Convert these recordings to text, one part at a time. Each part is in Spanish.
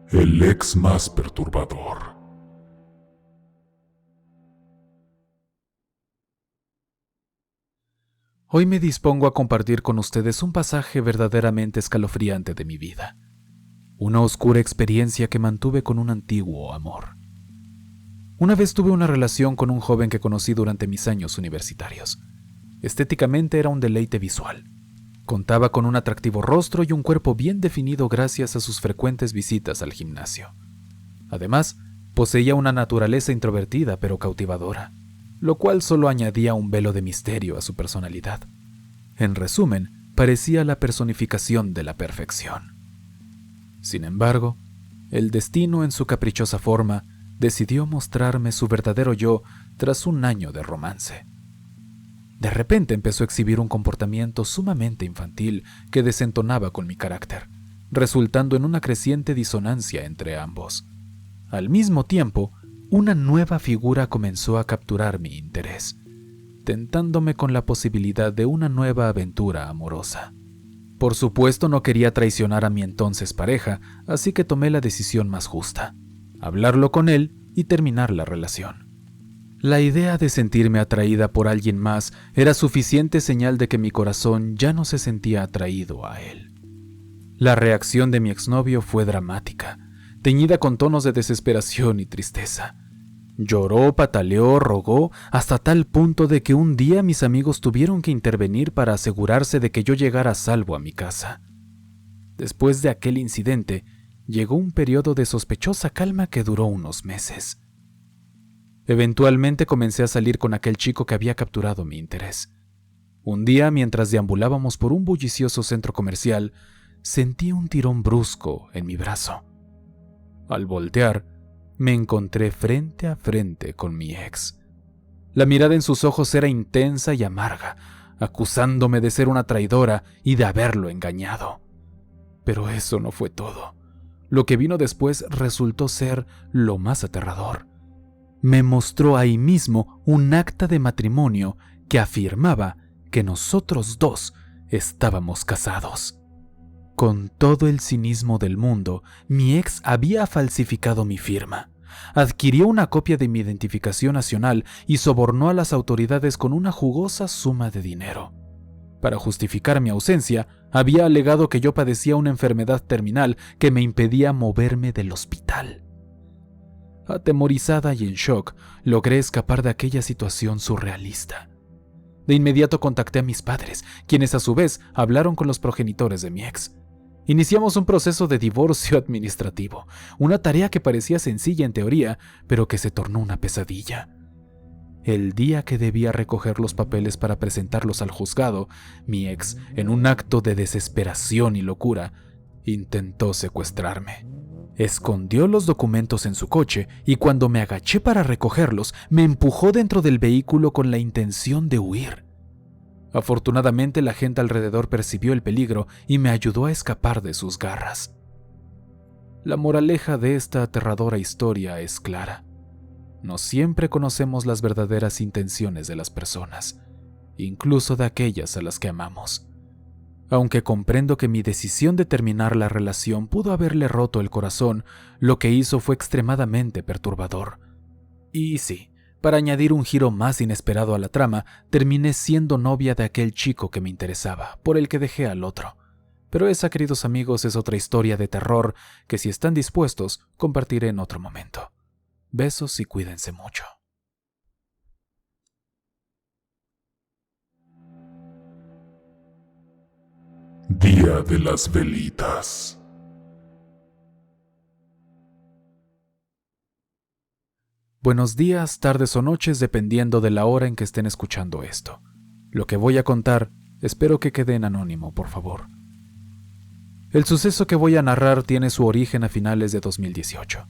El ex más perturbador. Hoy me dispongo a compartir con ustedes un pasaje verdaderamente escalofriante de mi vida. Una oscura experiencia que mantuve con un antiguo amor. Una vez tuve una relación con un joven que conocí durante mis años universitarios. Estéticamente era un deleite visual. Contaba con un atractivo rostro y un cuerpo bien definido gracias a sus frecuentes visitas al gimnasio. Además, poseía una naturaleza introvertida pero cautivadora, lo cual solo añadía un velo de misterio a su personalidad. En resumen, parecía la personificación de la perfección. Sin embargo, el destino en su caprichosa forma decidió mostrarme su verdadero yo tras un año de romance. De repente empezó a exhibir un comportamiento sumamente infantil que desentonaba con mi carácter, resultando en una creciente disonancia entre ambos. Al mismo tiempo, una nueva figura comenzó a capturar mi interés, tentándome con la posibilidad de una nueva aventura amorosa. Por supuesto, no quería traicionar a mi entonces pareja, así que tomé la decisión más justa: hablarlo con él y terminar la relación. La idea de sentirme atraída por alguien más era suficiente señal de que mi corazón ya no se sentía atraído a él. La reacción de mi exnovio fue dramática, teñida con tonos de desesperación y tristeza. Lloró, pataleó, rogó, hasta tal punto de que un día mis amigos tuvieron que intervenir para asegurarse de que yo llegara a salvo a mi casa. Después de aquel incidente, llegó un periodo de sospechosa calma que duró unos meses. Eventualmente comencé a salir con aquel chico que había capturado mi interés. Un día, mientras deambulábamos por un bullicioso centro comercial, sentí un tirón brusco en mi brazo. Al voltear, me encontré frente a frente con mi ex. La mirada en sus ojos era intensa y amarga, acusándome de ser una traidora y de haberlo engañado. Pero eso no fue todo. Lo que vino después resultó ser lo más aterrador. Me mostró ahí mismo un acta de matrimonio que afirmaba que nosotros dos estábamos casados. Con todo el cinismo del mundo, mi ex había falsificado mi firma, adquirió una copia de mi identificación nacional y sobornó a las autoridades con una jugosa suma de dinero. Para justificar mi ausencia, había alegado que yo padecía una enfermedad terminal que me impedía moverme del hospital. Atemorizada y en shock, logré escapar de aquella situación surrealista. De inmediato contacté a mis padres, quienes a su vez hablaron con los progenitores de mi ex. Iniciamos un proceso de divorcio administrativo, una tarea que parecía sencilla en teoría, pero que se tornó una pesadilla. El día que debía recoger los papeles para presentarlos al juzgado, mi ex, en un acto de desesperación y locura, intentó secuestrarme. Escondió los documentos en su coche y cuando me agaché para recogerlos, me empujó dentro del vehículo con la intención de huir. Afortunadamente, la gente alrededor percibió el peligro y me ayudó a escapar de sus garras. La moraleja de esta aterradora historia es clara. No siempre conocemos las verdaderas intenciones de las personas, incluso de aquellas a las que amamos. Aunque comprendo que mi decisión de terminar la relación pudo haberle roto el corazón, lo que hizo fue extremadamente perturbador. Y sí, para añadir un giro más inesperado a la trama, terminé siendo novia de aquel chico que me interesaba, por el que dejé al otro. Pero esa, queridos amigos, es otra historia de terror que, si están dispuestos, compartiré en otro momento. Besos y cuídense mucho. Día de las Velitas. Buenos días, tardes o noches, dependiendo de la hora en que estén escuchando esto. Lo que voy a contar, espero que quede en anónimo, por favor. El suceso que voy a narrar tiene su origen a finales de 2018.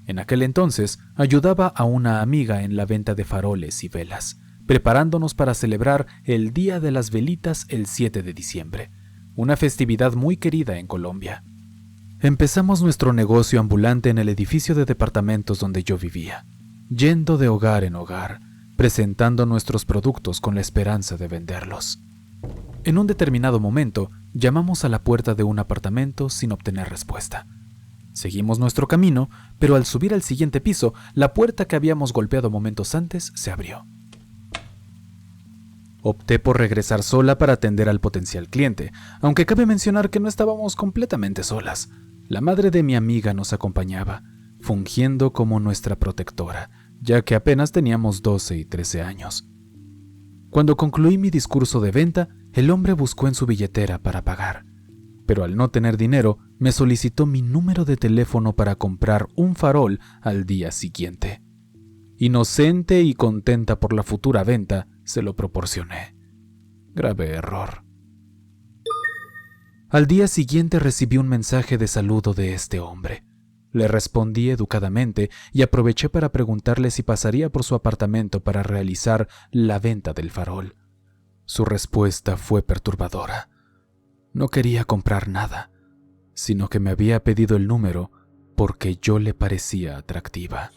En aquel entonces, ayudaba a una amiga en la venta de faroles y velas, preparándonos para celebrar el Día de las Velitas el 7 de diciembre, una festividad muy querida en Colombia. Empezamos nuestro negocio ambulante en el edificio de departamentos donde yo vivía, yendo de hogar en hogar, presentando nuestros productos con la esperanza de venderlos. En un determinado momento, llamamos a la puerta de un apartamento sin obtener respuesta. Seguimos nuestro camino, pero al subir al siguiente piso, la puerta que habíamos golpeado momentos antes se abrió. Opté por regresar sola para atender al potencial cliente, aunque cabe mencionar que no estábamos completamente solas. La madre de mi amiga nos acompañaba, fungiendo como nuestra protectora, ya que apenas teníamos 12 y 13 años. Cuando concluí mi discurso de venta, el hombre buscó en su billetera para pagar, pero al no tener dinero, me solicitó mi número de teléfono para comprar un farol al día siguiente. Inocente y contenta por la futura venta, se lo proporcioné. Grave error. Al día siguiente recibí un mensaje de saludo de este hombre. Le respondí educadamente y aproveché para preguntarle si pasaría por su apartamento para realizar la venta del farol. Su respuesta fue perturbadora. No quería comprar nada, sino que me había pedido el número porque yo le parecía atractiva.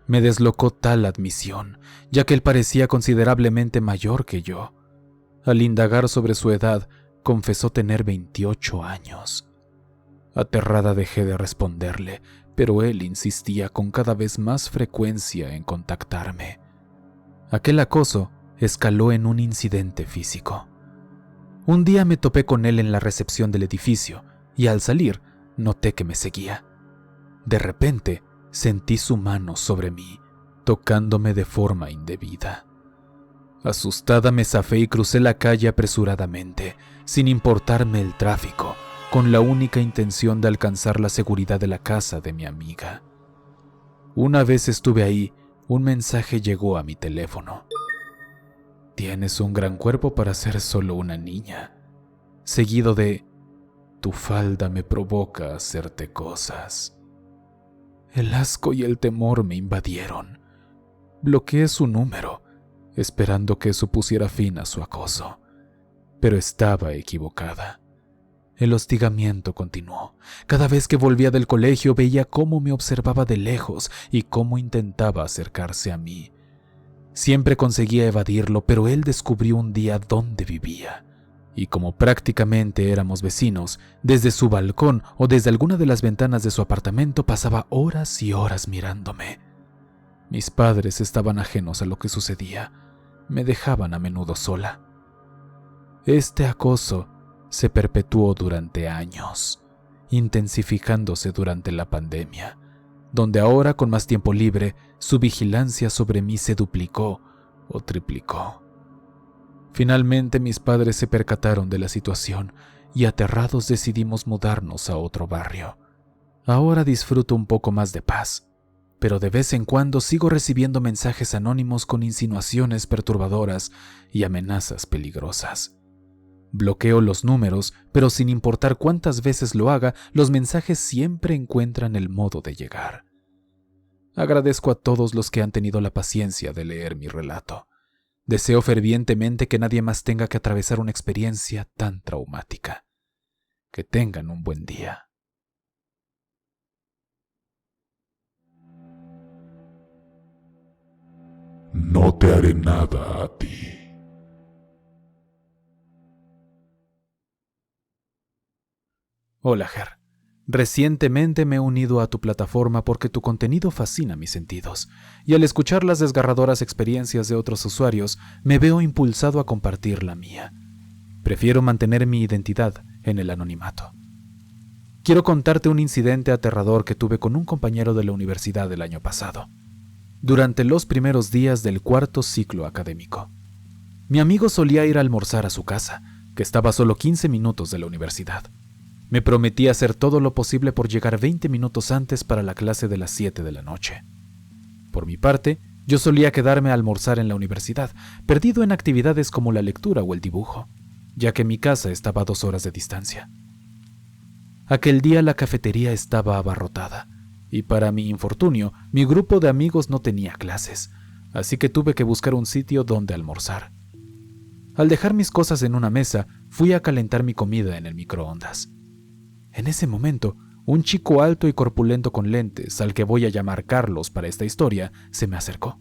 Me deslocó tal admisión, ya que él parecía considerablemente mayor que yo. Al indagar sobre su edad, confesó tener 28 años. Aterrada dejé de responderle, pero él insistía con cada vez más frecuencia en contactarme. Aquel acoso escaló en un incidente físico. Un día me topé con él en la recepción del edificio y al salir noté que me seguía. De repente sentí su mano sobre mí, tocándome de forma indebida. Asustada me zafé y crucé la calle apresuradamente, sin importarme el tráfico, con la única intención de alcanzar la seguridad de la casa de mi amiga. Una vez estuve ahí, un mensaje llegó a mi teléfono. «Tienes un gran cuerpo para ser solo una niña», seguido de «Tu falda me provoca a hacerte cosas». El asco y el temor me invadieron. Bloqueé su número, esperando que eso pusiera fin a su acoso. Pero estaba equivocada. El hostigamiento continuó. Cada vez que volvía del colegio veía cómo me observaba de lejos y cómo intentaba acercarse a mí. Siempre conseguía evadirlo, pero él descubrió un día dónde vivía. Y como prácticamente éramos vecinos, desde su balcón o desde alguna de las ventanas de su apartamento pasaba horas y horas mirándome. Mis padres estaban ajenos a lo que sucedía. Me dejaban a menudo sola. Este acoso se perpetuó durante años, intensificándose durante la pandemia, donde ahora con más tiempo libre, su vigilancia sobre mí se duplicó o triplicó. Finalmente mis padres se percataron de la situación y aterrados decidimos mudarnos a otro barrio. Ahora disfruto un poco más de paz, pero de vez en cuando sigo recibiendo mensajes anónimos con insinuaciones perturbadoras y amenazas peligrosas. Bloqueo los números, pero sin importar cuántas veces lo haga, los mensajes siempre encuentran el modo de llegar. Agradezco a todos los que han tenido la paciencia de leer mi relato. Deseo fervientemente que nadie más tenga que atravesar una experiencia tan traumática. Que tengan un buen día. No te haré nada a ti. Hola, Ger. Recientemente me he unido a tu plataforma porque tu contenido fascina mis sentidos, y al escuchar las desgarradoras experiencias de otros usuarios, me veo impulsado a compartir la mía. Prefiero mantener mi identidad en el anonimato. Quiero contarte un incidente aterrador que tuve con un compañero de la universidad el año pasado, durante los primeros días del cuarto ciclo académico. Mi amigo solía ir a almorzar a su casa, que estaba a solo 15 minutos de la universidad. Me prometí hacer todo lo posible por llegar 20 minutos antes para la clase de las 7 de la noche. Por mi parte, yo solía quedarme a almorzar en la universidad, perdido en actividades como la lectura o el dibujo, ya que mi casa estaba a 2 horas de distancia. Aquel día la cafetería estaba abarrotada, y para mi infortunio, mi grupo de amigos no tenía clases, así que tuve que buscar un sitio donde almorzar. Al dejar mis cosas en una mesa, fui a calentar mi comida en el microondas. En ese momento, un chico alto y corpulento con lentes, al que voy a llamar Carlos para esta historia, se me acercó.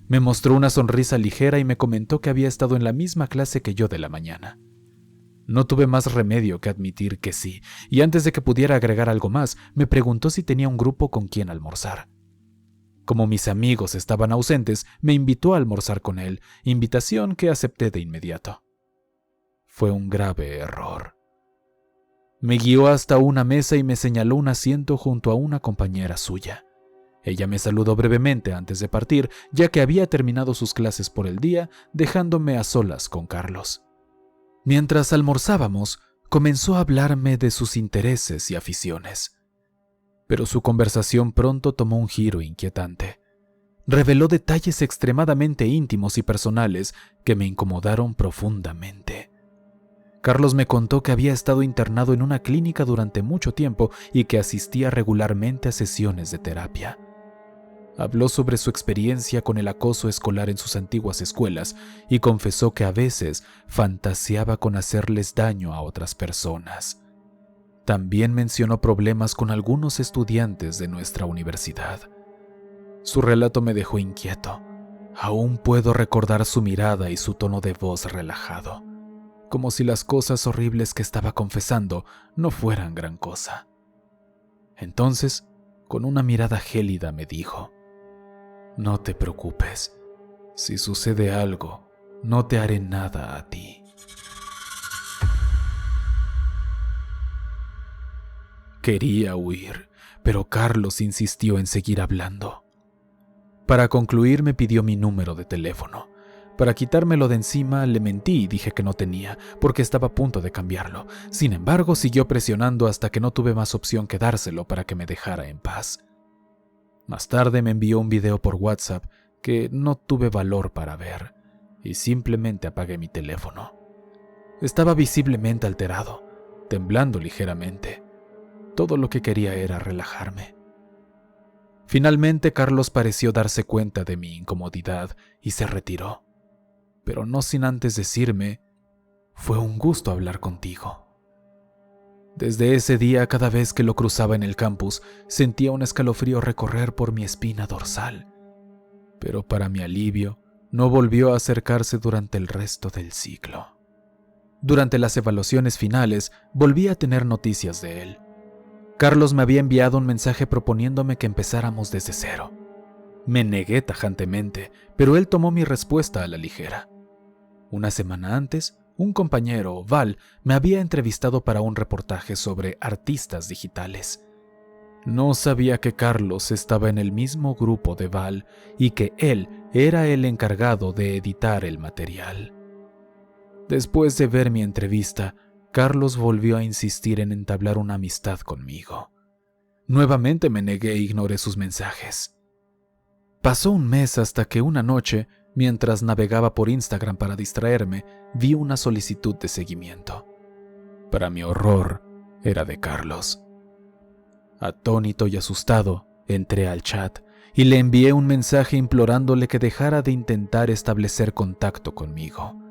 Me mostró una sonrisa ligera y me comentó que había estado en la misma clase que yo de la mañana. No tuve más remedio que admitir que sí, y antes de que pudiera agregar algo más, me preguntó si tenía un grupo con quien almorzar. Como mis amigos estaban ausentes, me invitó a almorzar con él, invitación que acepté de inmediato. Fue un grave error. Me guió hasta una mesa y me señaló un asiento junto a una compañera suya. Ella me saludó brevemente antes de partir, ya que había terminado sus clases por el día, dejándome a solas con Carlos. Mientras almorzábamos, comenzó a hablarme de sus intereses y aficiones. Pero su conversación pronto tomó un giro inquietante. Reveló detalles extremadamente íntimos y personales que me incomodaron profundamente. Carlos me contó que había estado internado en una clínica durante mucho tiempo y que asistía regularmente a sesiones de terapia. Habló sobre su experiencia con el acoso escolar en sus antiguas escuelas y confesó que a veces fantaseaba con hacerles daño a otras personas. También mencionó problemas con algunos estudiantes de nuestra universidad. Su relato me dejó inquieto. Aún puedo recordar su mirada y su tono de voz relajado, como si las cosas horribles que estaba confesando no fueran gran cosa. Entonces, con una mirada gélida me dijo: «No te preocupes. Si sucede algo, no te haré nada a ti». Quería huir, pero Carlos insistió en seguir hablando. Para concluir, me pidió mi número de teléfono. Para quitármelo de encima, le mentí y dije que no tenía, porque estaba a punto de cambiarlo. Sin embargo, siguió presionando hasta que no tuve más opción que dárselo para que me dejara en paz. Más tarde me envió un video por WhatsApp que no tuve valor para ver, y simplemente apagué mi teléfono. Estaba visiblemente alterado, temblando ligeramente. Todo lo que quería era relajarme. Finalmente, Carlos pareció darse cuenta de mi incomodidad y se retiró, pero no sin antes decirme: «Fue un gusto hablar contigo». Desde ese día, cada vez que lo cruzaba en el campus, sentía un escalofrío recorrer por mi espina dorsal, pero para mi alivio, no volvió a acercarse durante el resto del ciclo. Durante las evaluaciones finales, volví a tener noticias de él. Carlos me había enviado un mensaje proponiéndome que empezáramos desde cero. Me negué tajantemente, pero él tomó mi respuesta a la ligera. Una semana antes, un compañero, Val, me había entrevistado para un reportaje sobre artistas digitales. No sabía que Carlos estaba en el mismo grupo de Val y que él era el encargado de editar el material. Después de ver mi entrevista, Carlos volvió a insistir en entablar una amistad conmigo. Nuevamente me negué e ignoré sus mensajes. Pasó un mes hasta que una noche, mientras navegaba por Instagram para distraerme, vi una solicitud de seguimiento. Para mi horror, era de Carlos. Atónito y asustado, entré al chat y le envié un mensaje implorándole que dejara de intentar establecer contacto conmigo.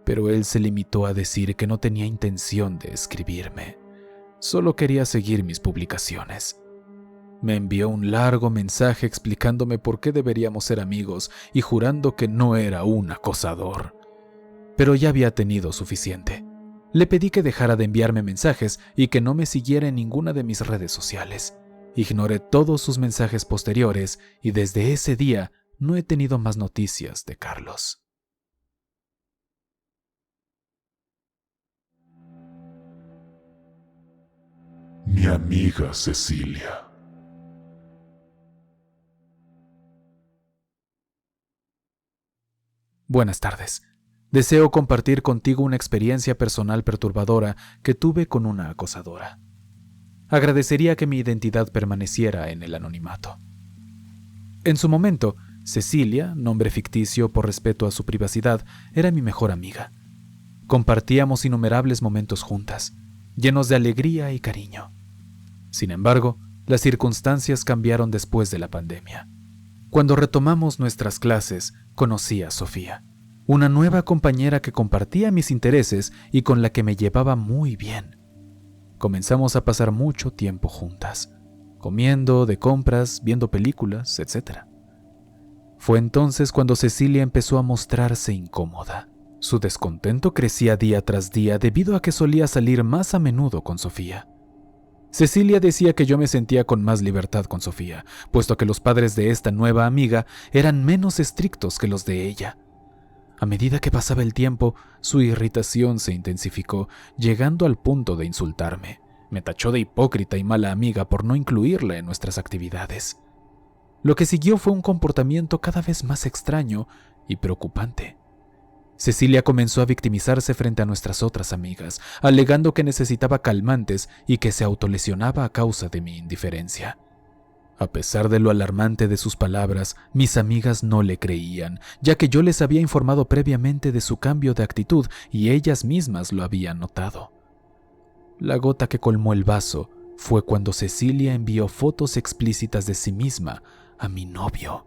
Pero él se limitó a decir que no tenía intención de escribirme. Solo quería seguir mis publicaciones. Me envió un largo mensaje explicándome por qué deberíamos ser amigos y jurando que no era un acosador. Pero ya había tenido suficiente. Le pedí que dejara de enviarme mensajes y que no me siguiera en ninguna de mis redes sociales. Ignoré todos sus mensajes posteriores y desde ese día no he tenido más noticias de Carlos. Mi amiga Cecilia. Buenas tardes. Deseo compartir contigo una experiencia personal perturbadora que tuve con una acosadora. Agradecería que mi identidad permaneciera en el anonimato. En su momento, Cecilia, nombre ficticio por respeto a su privacidad, era mi mejor amiga. Compartíamos innumerables momentos juntas, llenos de alegría y cariño. Sin embargo, las circunstancias cambiaron después de la pandemia. Cuando retomamos nuestras clases, conocí a Sofía, una nueva compañera que compartía mis intereses y con la que me llevaba muy bien. Comenzamos a pasar mucho tiempo juntas, comiendo, de compras, viendo películas, etc. Fue entonces cuando Cecilia empezó a mostrarse incómoda. Su descontento crecía día tras día debido a que solía salir más a menudo con Sofía. Cecilia decía que yo me sentía con más libertad con Sofía, puesto que los padres de esta nueva amiga eran menos estrictos que los de ella. A medida que pasaba el tiempo, su irritación se intensificó, llegando al punto de insultarme. Me tachó de hipócrita y mala amiga por no incluirla en nuestras actividades. Lo que siguió fue un comportamiento cada vez más extraño y preocupante. Cecilia comenzó a victimizarse frente a nuestras otras amigas, alegando que necesitaba calmantes y que se autolesionaba a causa de mi indiferencia. A pesar de lo alarmante de sus palabras, mis amigas no le creían, ya que yo les había informado previamente de su cambio de actitud y ellas mismas lo habían notado. La gota que colmó el vaso fue cuando Cecilia envió fotos explícitas de sí misma a mi novio.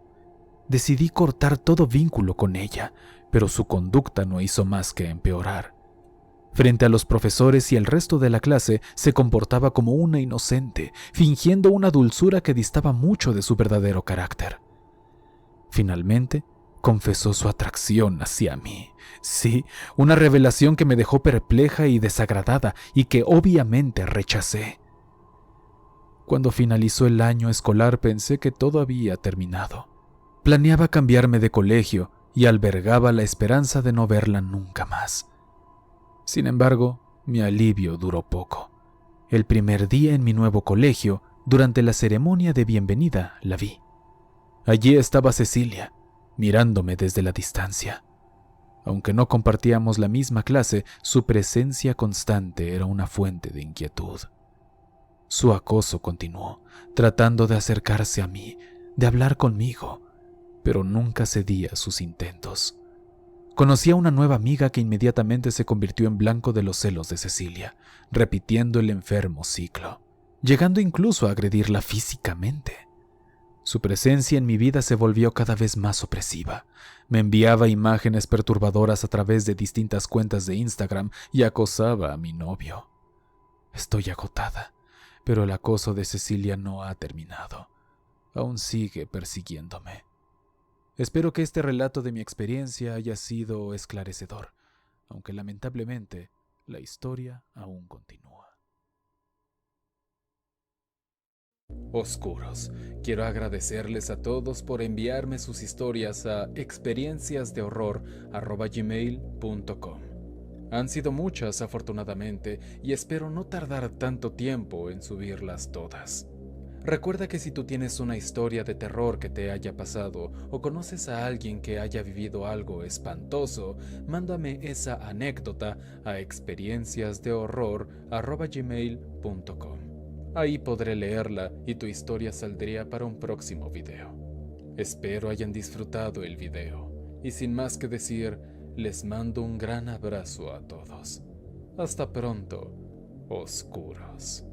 Decidí cortar todo vínculo con ella, pero su conducta no hizo más que empeorar. Frente a los profesores y el resto de la clase, se comportaba como una inocente, fingiendo una dulzura que distaba mucho de su verdadero carácter. Finalmente, confesó su atracción hacia mí. Sí, una revelación que me dejó perpleja y desagradada y que obviamente rechacé. Cuando finalizó el año escolar pensé que todo había terminado. Planeaba cambiarme de colegio y albergaba la esperanza de no verla nunca más. Sin embargo, mi alivio duró poco. El primer día en mi nuevo colegio, durante la ceremonia de bienvenida, la vi. Allí estaba Cecilia, mirándome desde la distancia. Aunque no compartíamos la misma clase, su presencia constante era una fuente de inquietud. Su acoso continuó, tratando de acercarse a mí, de hablar conmigo, pero nunca cedía a sus intentos. Conocí a una nueva amiga que inmediatamente se convirtió en blanco de los celos de Cecilia, repitiendo el enfermo ciclo, llegando incluso a agredirla físicamente. Su presencia en mi vida se volvió cada vez más opresiva. Me enviaba imágenes perturbadoras a través de distintas cuentas de Instagram y acosaba a mi novio. Estoy agotada, pero el acoso de Cecilia no ha terminado. Aún sigue persiguiéndome. Espero que este relato de mi experiencia haya sido esclarecedor, aunque lamentablemente la historia aún continúa. Oscuros, quiero agradecerles a todos por enviarme sus historias a experienciasdehorror@gmail.com. Han sido muchas, afortunadamente, y espero no tardar tanto tiempo en subirlas todas. Recuerda que si tú tienes una historia de terror que te haya pasado o conoces a alguien que haya vivido algo espantoso, mándame esa anécdota a experienciasdehorror@gmail.com. Ahí podré leerla y tu historia saldría para un próximo video. Espero hayan disfrutado el video y sin más que decir, les mando un gran abrazo a todos. Hasta pronto, oscuros.